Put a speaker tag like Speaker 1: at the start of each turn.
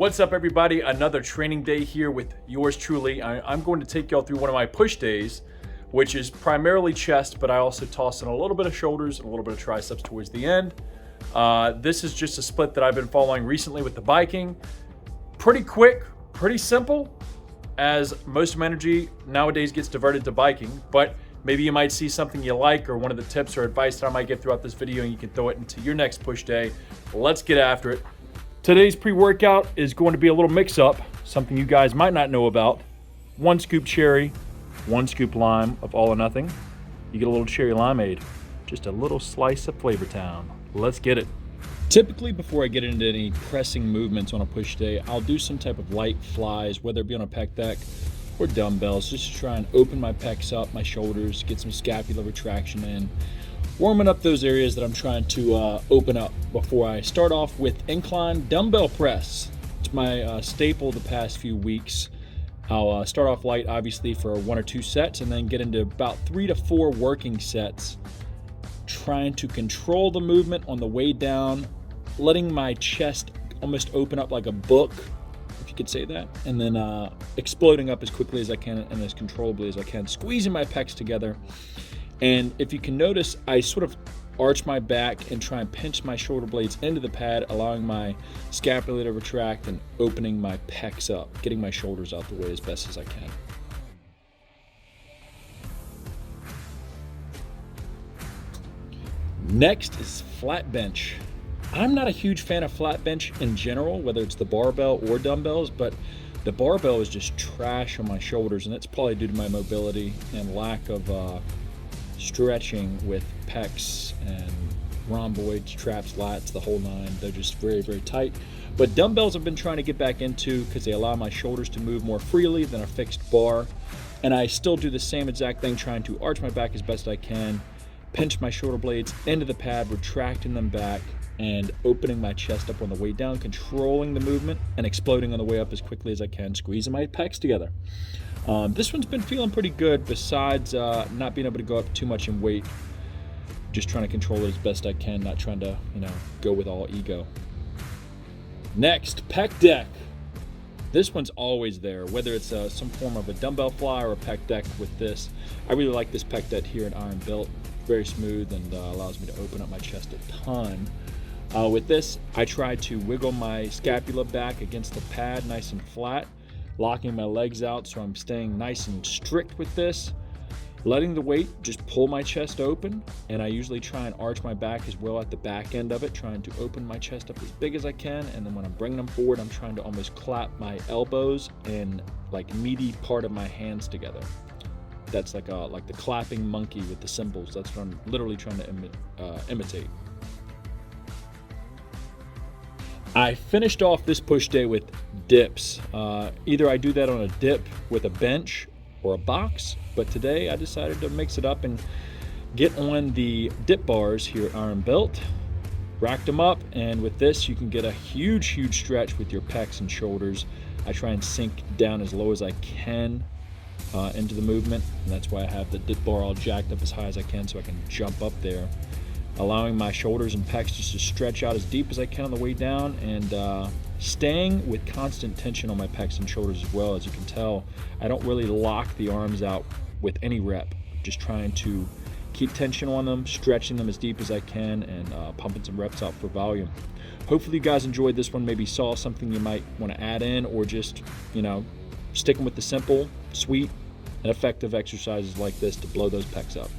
Speaker 1: What's up, everybody? Another training day here with yours truly. I'm going to take y'all through one of my push days, which is primarily chest, but I also toss in a little bit of shoulders and a little bit of triceps towards the end. This is just a split that I've been following recently with the biking. Pretty quick, pretty simple, as most of my energy nowadays gets diverted to biking, but maybe you might see something you like or one of the tips or advice that I might get throughout this video and you can throw it into your next push day. Let's get after it. Today's pre-workout is going to be a little mix-up, something you guys might not know about. 1 scoop cherry, 1 scoop lime of all or nothing. You get a little cherry limeade, just a little slice of Flavor Town. Let's get it. Typically, before I get into any pressing movements on a push day, I'll do some type of light flies, whether it be on a pec deck or dumbbells, just to try and open my pecs up, my shoulders, get some scapular retraction in, warming up those areas that I'm trying to open up before I start off with incline dumbbell press. It's my staple the past few weeks. I'll start off light, obviously, for 1 or 2 sets, and then get into about 3 to 4 working sets, trying to control the movement on the way down, letting my chest almost open up like a book, if you could say that, and then exploding up as quickly as I can and as controllably as I can, squeezing my pecs together. And if you can notice, I sort of arch my back and try and pinch my shoulder blades into the pad, allowing my scapula to retract and opening my pecs up, getting my shoulders out the way as best as I can. Next is flat bench. I'm not a huge fan of flat bench in general, whether it's the barbell or dumbbells, but the barbell is just trash on my shoulders, and it's probably due to my mobility and lack of stretching with pecs and rhomboids, traps, lats, the whole nine. They're just very, very tight. But dumbbells I've been trying to get back into because they allow my shoulders to move more freely than a fixed bar. And I still do the same exact thing, trying to arch my back as best I can, pinch my shoulder blades into the pad, retracting them back, and opening my chest up on the way down, controlling the movement, and exploding on the way up as quickly as I can, squeezing my pecs together. This one's been feeling pretty good, besides not being able to go up too much in weight. Just trying to control it as best I can, not trying to, go with all ego. Next, pec deck. This one's always there, whether it's some form of a dumbbell fly or a pec deck with this. I really like this pec deck here at Iron Built. Very smooth and allows me to open up my chest a ton. With this, I try to wiggle my scapula back against the pad nice and flat, locking my legs out so I'm staying nice and strict with this, letting the weight just pull my chest open, and I usually try and arch my back as well at the back end of it, trying to open my chest up as big as I can, and then when I'm bringing them forward, I'm trying to almost clap my elbows and like meaty part of my hands together. That's like the clapping monkey with the cymbals. That's what I'm literally trying to imitate. I finished off this push day with dips. Either I do that on a dip with a bench or a box, but today I decided to mix it up and get on the dip bars here at Iron Built. Racked them up, and with this you can get a huge stretch with your pecs and shoulders. I try and sink down as low as I can into the movement, and that's why I have the dip bar all jacked up as high as I can so I can jump up there, allowing my shoulders and pecs just to stretch out as deep as I can on the way down, and staying with constant tension on my pecs and shoulders as well. As you can tell, I don't really lock the arms out with any rep, just trying to keep tension on them, stretching them as deep as I can, and pumping some reps out for volume. Hopefully you guys enjoyed this one, maybe saw something you might want to add in, or just, sticking with the simple, sweet, and effective exercises like this to blow those pecs up.